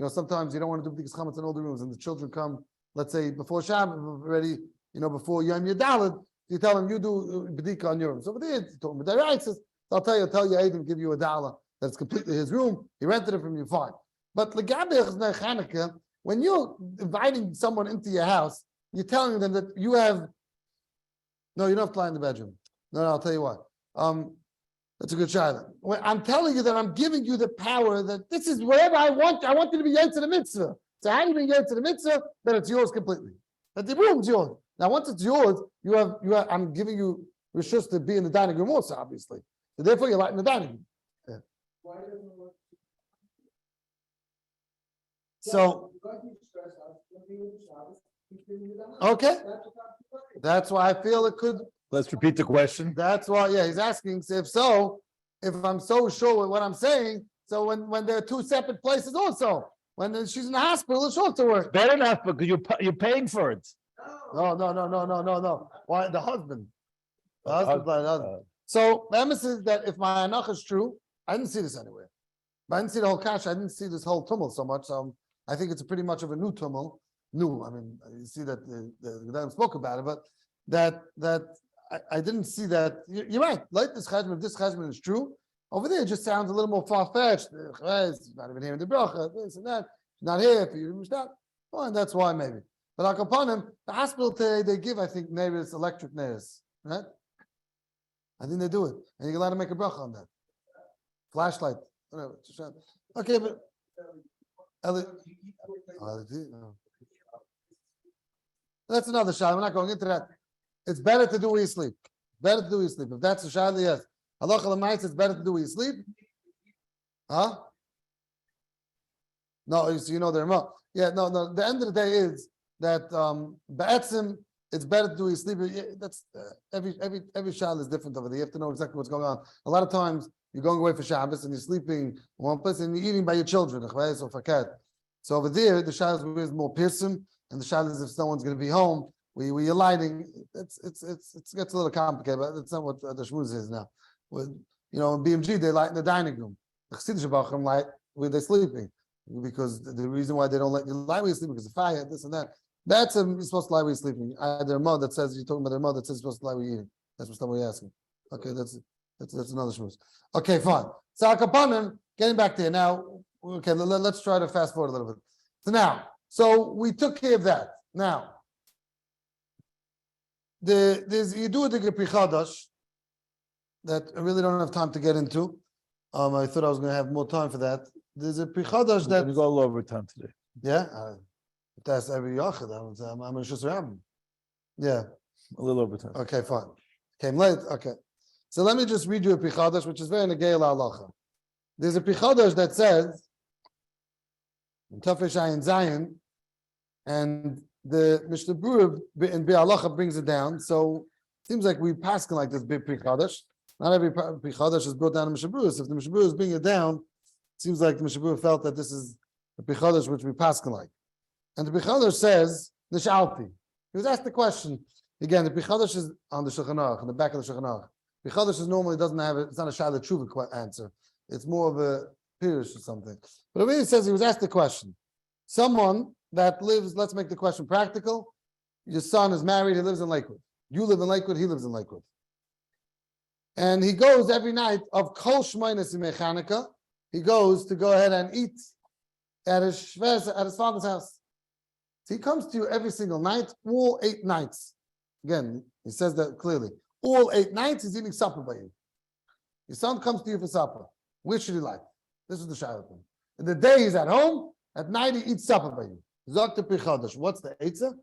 sometimes you don't want to do b'dikas chametz in all the rooms, and the children come, let's say before Shabbos already, before Yom Yadalad, you tell them you do b'dika on your room. So over there, you told me the right says, I'll tell you Aidim, give you $1. That's completely his room. He rented it from you, fine. But Chanukah, when you're inviting someone into your house, you're telling them that you have. No, you don't have to lie in the bedroom. No, I'll tell you what. That's a good shayla. I'm telling you that I'm giving you the power that this is whatever I want. I want you to be yet to the mitzvah. So how do you be yet to the mitzvah? Then it's yours completely. That the room's yours. Now, once it's yours, you have. I'm giving you rishus to be in the dining room also, obviously. So therefore, you're in the dining room. Yeah. So, okay. That's why I feel it could. Let's repeat the question. That's why, yeah, he's asking. So if so, if I'm so sure with what I'm saying, so when there are two separate places, also when she's in the hospital, it's also work. Fair enough, because you're paying for it. No. Why the husband? The husband. So the emphasis is that if my anach is true, I didn't see this anywhere. But I didn't see the whole cash. I didn't see this whole tumult so much. I think it's pretty much of a new tumult. New. I mean, you see that the Gedalim spoke about it, but that I didn't see that. You're right. Like this cheshbon, if this cheshbon is true, over there it just sounds a little more far fetched. Not even here in the bracha, this and that. Not here for you. Well, and that's why maybe. But upon him, the hospital today they give, I think, neighbors electric neighbors, right? I think they do it, and you're allowed to make a bracha on that. Flashlight, whatever. Okay, but that's another shot. We're not going into that. It's better to do where you sleep. Better to do where you sleep. If that's a shot, yes. Halacha l'maisa, it's better to do where you sleep. Huh? No, so you know the remote. Yeah, no. The end of the day is that ba'etzim, it's better to do where you sleep. That's every shot is different over there. You have to know exactly what's going on. A lot of times you're going away for Shabbos and you're sleeping in one place and you're eating by your children. So over there, the shot is more piercing, and the shot is if someone's going to be home. Where you're lighting, it gets a little complicated, but that's not what the shmuz is now. In BMG they light in the dining room. The Chassidish Bachram light where they're sleeping, because the reason why they don't let you light where you're sleeping because of fire, this and that. That's you're supposed to lie where you're sleeping. Their mother that says you're talking about their mother that says you're supposed to lie where you're eating. That's what somebody asking. Okay, that's another shmuz. Okay, fine. So Akapanim, getting back there now. Okay, let's try to fast forward a little bit. So we took care of that. Now. You do a Pri Chadash that I really don't have time to get into. I thought I was going to have more time for that. There's a Pri Chadash that you go all over time today. Yeah, if that's every yachid, I'm going to just ram. Yeah, a little over time. Okay, fine. Came late. Okay, so let me just read you a Pri Chadash, which is very negay halacha. There's a Pri Chadash that says in Tafresh Ayin Zayin, and the Mishnah Berurah in Be'alacha brings it down. So it seems like we pass like this big Pri Chadash. Not every Pri Chadash is brought down in Mishnah Berurah. So if the Mishnah Berurah is bringing it down, it seems like the Mishnah Berurah felt that this is the Pri Chadash which we pass like. And the Pri Chadash says Nishalpi. He was asked the question again. The Pri Chadash is on the Shulchan Aruch, in the back of the Shulchan Aruch. Pri Chadash is normally doesn't have it. It's not a Shaila Tshuva answer. It's more of a Pirush or something. But it really says he was asked the question. Someone that lives, let's make the question practical. Your son is married, he lives in Lakewood. You live in Lakewood, he lives in Lakewood. And he goes every night of Kol Shmoynes Yimei Chanukah, he goes to go ahead and eat at his father's house. So he comes to you every single night, all 8 nights. Again, he says that clearly. All 8 nights he's eating supper by you. Your son comes to you for supper. Where should he like? This is the shayla. In the day he's at home, at night he eats supper by you. Zok to Pri Chadash. What's the eitzah?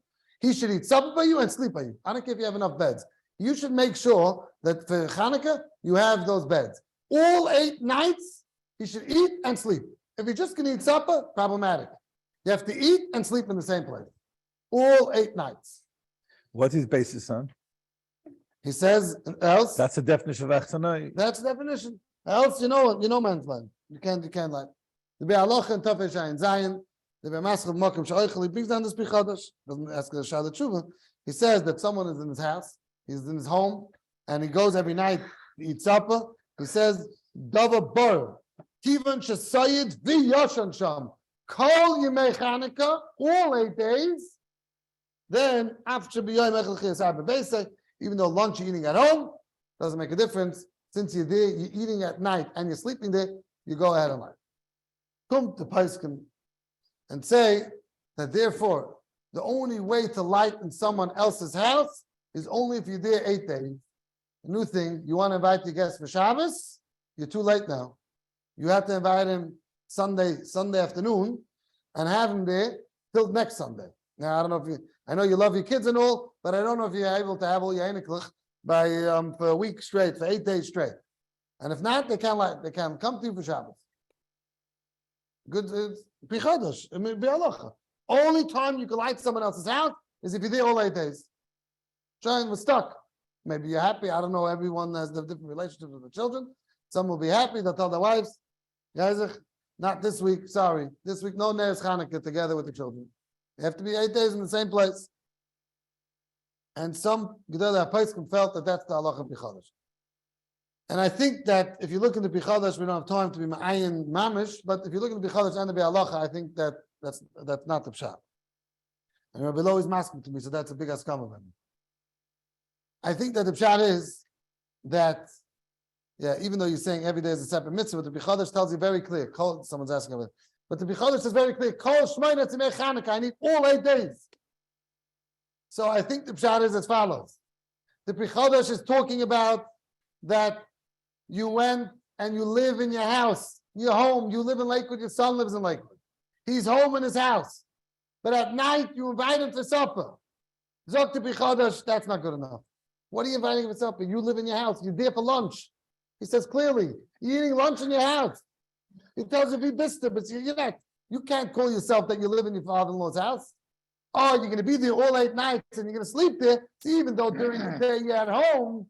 He should eat supper by you and sleep by you. I don't care if you have enough beds. You should make sure that for Chanukah you have those beds. All 8 nights he should eat and sleep. If you're just going to eat supper, problematic. You have to eat and sleep in the same place. All 8 nights. What's his basis on? He says else. That's the definition of Achsan. That's the definition. Else, you know man's land. You can't lie. The Be'alacha and Tafresh Ayin Zayin. The Be'maschav Mokim Sha'oichel, he brings down this Pri Chadash. Doesn't ask the Sha'ala Tshuva. He says that someone is in his house, he's in his home, and he goes every night to eat supper. He says, Dava Bar, Kivan Shasayid V'Yoshan Sham, Kol Yimei Chanukah, all 8 days. Then, after B'Yoyim Echel Chiyasar B'Beisei, even though lunch you're eating at home, doesn't make a difference. Since you're there, you're eating at night, and you're sleeping there, you go ahead and light. Come to Paiskim and say that therefore the only way to light in someone else's house is only if you're there 8 days. A new thing, you want to invite your guests for Shabbos, you're too late now. You have to invite him Sunday afternoon and have him there till next Sunday. Now, I don't know if I know you love your kids and all, but I don't know if you're able to have all your Einiklach by for a week straight, for 8 days straight. And if not, they can come to you for Shabbos. Good, Bichodesh, Bi'alacha. Only time you can light someone else's house is if you're there all 8 days. Shine was stuck. Maybe you're happy. I don't know. Everyone has the different relationships with the children. Some will be happy. They'll tell their wives, guys, not this week. Sorry. This week, no Neres Chanukah together with the children. You have to be 8 days in the same place. And some Gedolei HaPoskim felt that that's the halacha of Bichodesh. And I think that if you look into Bichodesh, we don't have time to be ma'ayin mamish, but if you look into Bichodesh and the halacha, I think that that's not the pshat. And Rabbi Lo is masking to me, so that's a big askam of him. I think that the pshat is that, even though you're saying every day is a separate mitzvah, but the Bichodesh tells you very clear. Someone's asking about it. But the Bichodesh is very clear. Kol Shmona Tzimei Chanukah. I need all 8 days. So I think the pshat is as follows. The Bichodesh is talking about that you went and you live in your house, your home. You live in Lakewood. Your son lives in Lakewood. He's home in his house. But at night, you invite him for supper. Zok to Bichodesh, that's not good enough. What are you inviting him for supper? You live in your house. You're there for lunch. He says clearly, you're eating lunch in your house. He tells you be bister, but you're not. You can't call yourself that you live in your father-in-law's house. Oh, you're going to be there all 8 nights and you're going to sleep there. See, even though during the day you're at home,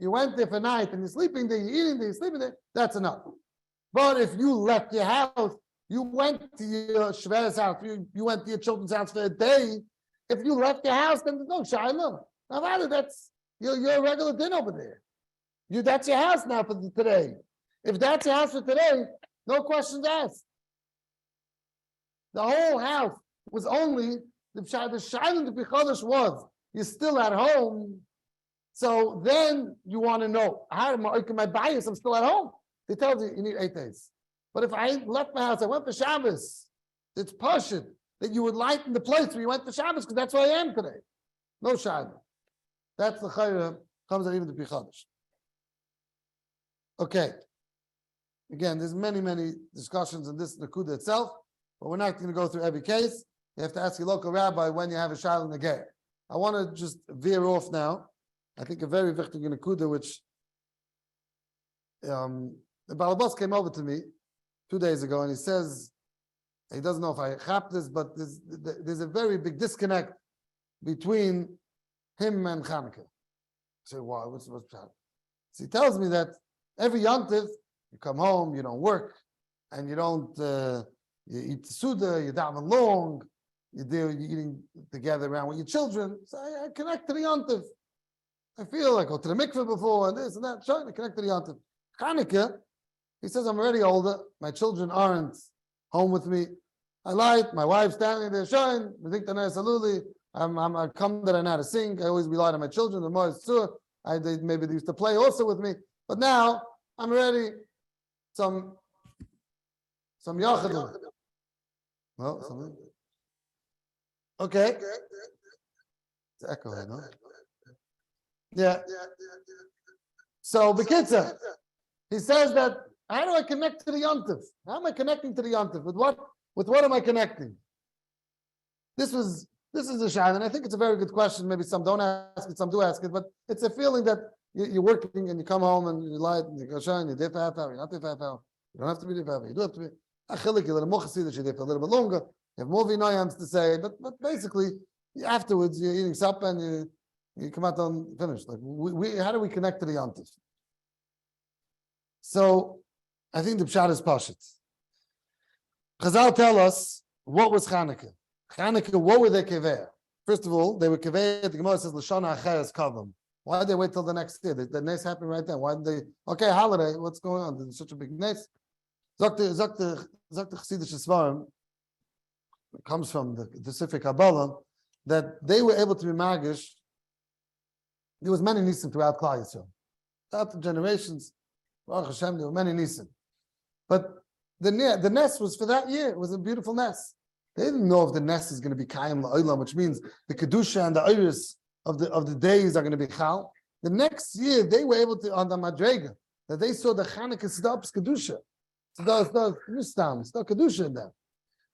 you went there for night and you're sleeping there, you're eating there, you're sleeping there, that's enough. But if you left your house, you went to your shver's house, you went to your children's house for a day, if you left your house, then there's no shayla. Now, that's you're a regular din over there. That's your house now for today. If that's your house for today, no questions asked. The whole house was only the shayla to Bichodesh was you're still at home. So then you want to know, how am I my bias? I'm still at home. They tell you need 8 days. But if I left my house, I went for Shabbos, it's pashut that you would lighten the place where you went for Shabbos because that's where I am today. No shayla. That's the chayra comes out even to Bichodesh. Okay. Again, there's many discussions in this Nakuda itself, but we're not going to go through every case. You have to ask your local rabbi when you have a shayla in the gate. I want to just veer off now. I think a very wichtig Nakuda, which the Balabas came over to me 2 days ago, and he says he doesn't know if I chap this, but there's a very big disconnect between him and Chanukah. I say, why? What's that? So he tells me that every yontif, you come home, you don't work, and you don't, you eat the Suda, you daven long, you're eating together around with your children. So I connect to the yontif. I feel like I go to the mikveh before and this and that. Trying to connect to the yontif. Chanukah, he says, I'm already older. My children aren't home with me. I light, my wife's standing there showing, I think the nice saluli. I come that I know how to sing. I always rely on my children. The more maybe they used to play also with me. But now I'm ready. Some yachadim. Well, something. Okay. It's echo here, no? Yeah. So Bekitza, he says that how do I connect to the yontif? How am I connecting to the yontif? With what am I connecting? This is a shayla, and I think it's a very good question. Maybe some don't ask it, some do ask it, but it's a feeling that you're working and you come home and you light and you go shine, you're there for half hour, you're not there for half hour. You don't have to be there for half hour. You do have to be. Achilik, you're a little more chassidus, you're there for a little bit longer. You have more v'noyams to say, but basically afterwards you're eating supper and you come out on finish. Like how do we connect to the yontif? So I think the pshat is pashut. Chazal tell us what was Chanukah. Chanukah, what were they kever? First of all, they were kever. The Gemara says l'shana acheres kavam. Why did they wait till the next year? The nes happened right then. Why did they? Okay, holiday. What's going on? There's such a big nes. Zok the Chassidish Svarim comes from the specific Kabbalah that they were able to be magish. There was many nisim throughout Klal Yisrael. Throughout the generations, Baruch Hashem, there were many nisim. But the nes was for that year. It was a beautiful nes. They didn't know if the nes is going to be Kayim La'olam, which means the Kedusha and the Iris of the days are going to be Chal. The next year, they were able to, on the Madrega, that they saw the Chanukah stops Kedusha. It's not Kedusha in them.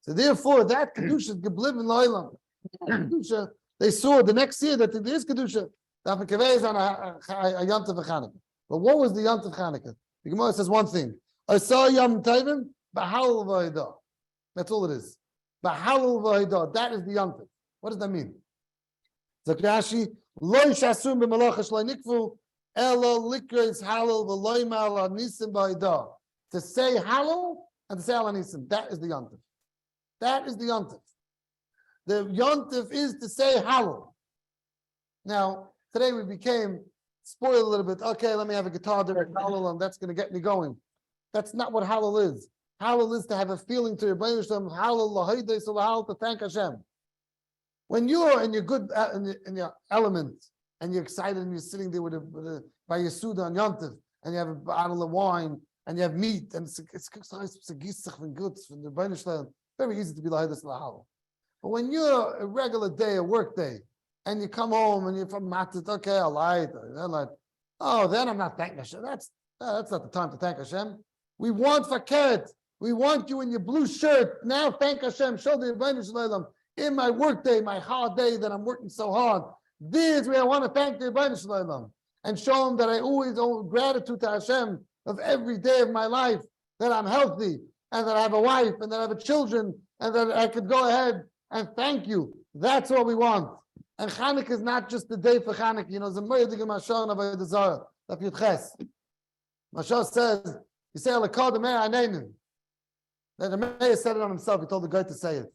So therefore, that Kedusha is geblieben Loilam. Kedusha, they saw the next year that there is Kedusha. That is on a Yom Tov Chanukah. But what was the Yom Tov Chanukah? The Gemara says one thing. I saw Yom Tovim, B'halal V'Haidah. That's all it is. B'halal V'Haidah. That is the Yom Tov. What does that mean? Zakrashi, Lo Shasum B'Malacha Shloi Nikfu, Elo Likreis Halal V'Loi Ma'al Nisim B'Haidah. To say Halal and to say Al Nisim. That is the Yom Tov. That is the Yom Tov. The Yom Tov is to say Halal. Now, today we became spoiled a little bit. Okay, let me have a guitar direct Halal and that's going to get me going. That's not what Halal is. Halal is to have a feeling to your brain. Halal lahaydei, so halal to thank Hashem. When you're in your good in your element and you're excited and you're sitting there by your Suda on Yom Tov and you have a bottle of wine and you have meat and it's good from the brain. Very easy to be lahaydei so halal. But when you're a regular day, a work day, and you come home and you're from Matit, okay, I lied. Oh, then I'm not thanking Hashem. That's not the time to thank Hashem. We want Fakert. We want you in your blue shirt. Now thank Hashem. Show the Rebbeinu Shalom. In my work day, my hard day that I'm working so hard. This is where I want to thank the Rebbeinu Shalom and show him that I always owe gratitude to Hashem of every day of my life, that I'm healthy and that I have a wife and that I have children and that I could go ahead and thank you. That's what we want. And Chanukah is not just the day for Chanukah. You know, the Moedik Mashal Navay the Zara, that Yudches. Mashal says, you say Alakad the Meir Anenu. That the Meir said it on himself. He told the guy to say it.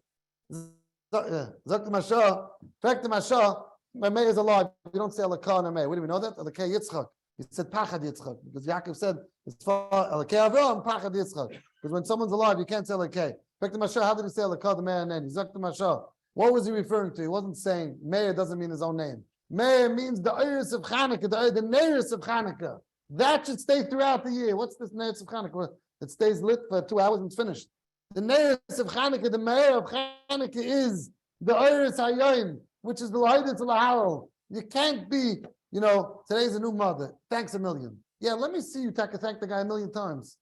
Zok the Mashal, fact the Mashal, my Meir is alive. You don't say Alakad the Meir. Where do we know that? Alakay Yitzchak. He said Pachad Yitzchak because Yaakov said it's for Alakay Avram Pachad Yitzchak. Because when someone's alive, you can't say Alakay. Fact the Mashal, how did he say Alakad the Meir Anenu? Zok the Mashal. What was he referring to? He wasn't saying Meir doesn't mean his own name. Meir means the Eiris of Chanukah, the Neiris of Chanukah. That should stay throughout the year. What's this Neiris of Chanukah? It stays lit for 2 hours and it's finished. The Neiris of Chanukah, the Meir of Chanukah is the Eiris HaYoim, which is the Lahidus Lahal. You can't be, you know, today's a new mother. Thanks a million. Yeah, let me see you thank the guy 1,000,000 times.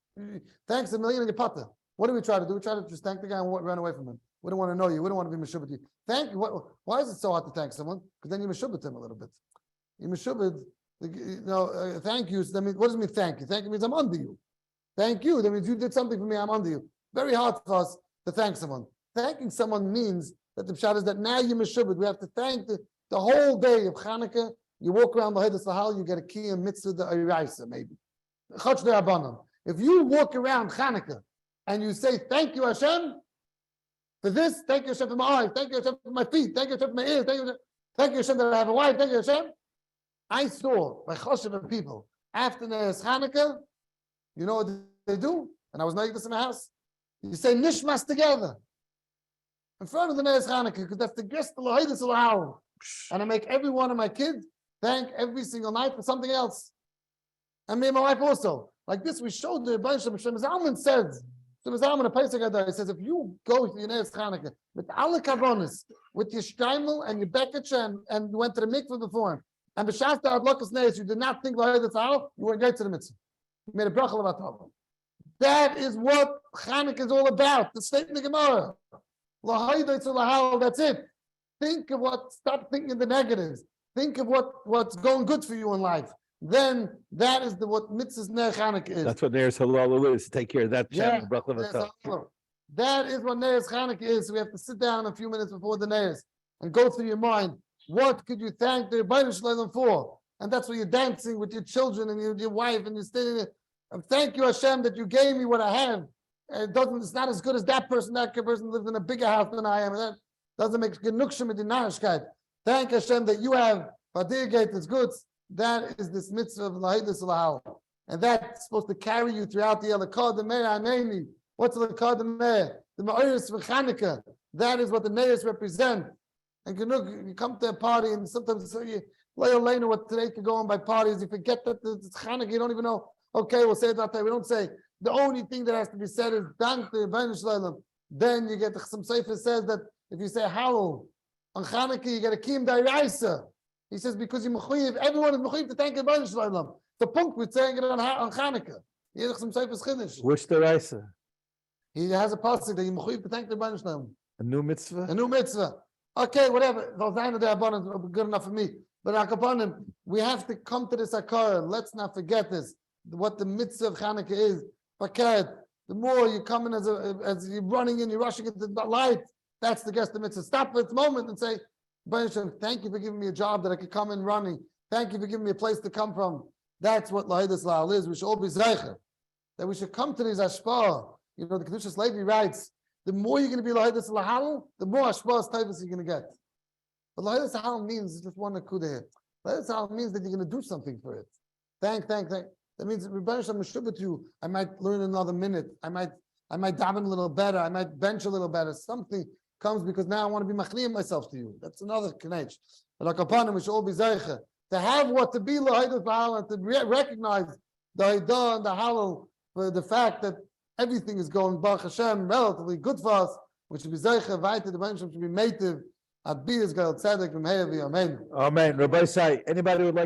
Thanks a million and you pata. What do we try to do? We try to just thank the guy and run away from him. We don't want to know you. We don't want to be meshubed you. Thank you. Why is it so hard to thank someone? Because then you meshubed him a little bit. You meshubed, thank you. So that means, what does it mean thank you? Thank you means I'm under you. Thank you. That means you did something for me, I'm under you. Very hard for us to thank someone. Thanking someone means that the pshat is that now you're meshubed. We have to thank the whole day of Chanukah. You walk around the Hadas Lahal, you get a key and mitzvah the Ayraisa, maybe. If you walk around Chanukah and you say thank you Hashem, for this, thank you Hashem for my eyes, thank you Hashem for my feet, thank you Hashem for my ears, thank you Hashem that I have a wife, thank you Hashem. I saw by Choshev of people after Neres Chanukah, you know what they do? And I was making this in my house. You say Nishmas together in front of the Neres Chanukah because that's the guest of Lahidus Lahal. And I make every one of my kids thank every single night for something else. And me and my wife also. Like this, we showed the Rebbeinu Shem Zalman says. So the Zalman, a Pesach, he says, if you go to your Neres Chanukah with alle kavonis, with your shtaimel and your bekach and you went to the mikveh before, and b'shas adlokas neis, you did not think like this out, you went right to the mitzvah. You made a bracha levatava. That is what Chanukah is all about. The statement of the Gemara. Lahaydei to lahal. That's it. Think of stop thinking of the negatives. Think of what's going good for you in life. Then that is what mitzvah's Ner Chanukah is. That's what Neres Halal is, to take care of that. Yeah, that is what Neres Chanukah is. So we have to sit down a few minutes before the Neres and go through your mind. What could you thank the Rebbeinu Shalom for? And that's where you're dancing with your children and your wife and you're standing there. And thank you Hashem that you gave me what I have. It's not as good as that person. That person lives in a bigger house than I am. And that doesn't make genukshim mit dinarishkeit. Thank Hashem that you have Vadirgate is good. That is this mitzvah of Lahidus Lahal. And that's supposed to carry you throughout the Elakad the Meir Aneni. What's Elakad the Meir? The Me'iris for Chanukah. That is what the Neiris represent. And you come to a party and sometimes you know what today could go on by parties. You forget that it's Chanukah. You don't even know. Okay, we'll say it that day. We don't say. The only thing that has to be said is Dank to Rebbeinu Shalom. Then you get some Sefer says that if you say Halal on Chanukah, you get a Kiyum Da'iraisa. He says because you mechuyev, everyone is mechuyev to thank Rebbeinu Shalom. The point we're saying it on Chanukah. Which deraisa? He has a passage that you mechuyev to thank the Rebbeinu Shalom. A new mitzvah? A new mitzvah. Okay, whatever. Good enough for me. But Akapanim, we have to come to this akar. Let's not forget this. What the mitzvah of Chanukah is. Paket. The more you come in as you're running in, you're rushing into the light. That's the guest of mitzvah. Stop for this moment and say, Rebbeinu Shalom, thank you for giving me a job that I could come in running. Thank you for giving me a place to come from. That's what Lahidus La'al is. We should all be zeicher. That we should come to these ashpah. You know, the Kedushas Levi writes, the more you're going to be Lahidus La'al, the more ashpah's taivas you're going to get. But Lahidus La'al means just one akudah here. Lahidus La'al means that you're going to do something for it. Thank. That means Rebbeinu Shalom Meshubet you. I might learn another minute. I might daven a little better. I might bench a little better. Something comes because now I want to be machniyim myself to you. That's another knech. But like upon him, we should all be zeicher. To have what to be Lahidus La'al and to recognize the Haidah and the Halal for the fact that everything is going Baruch Hashem relatively good for us. We should be zeicher, weiter, the Mensch should be mative. Ad bi is Gal Tzedek, Amen. Amen. Rabbi Say, anybody would like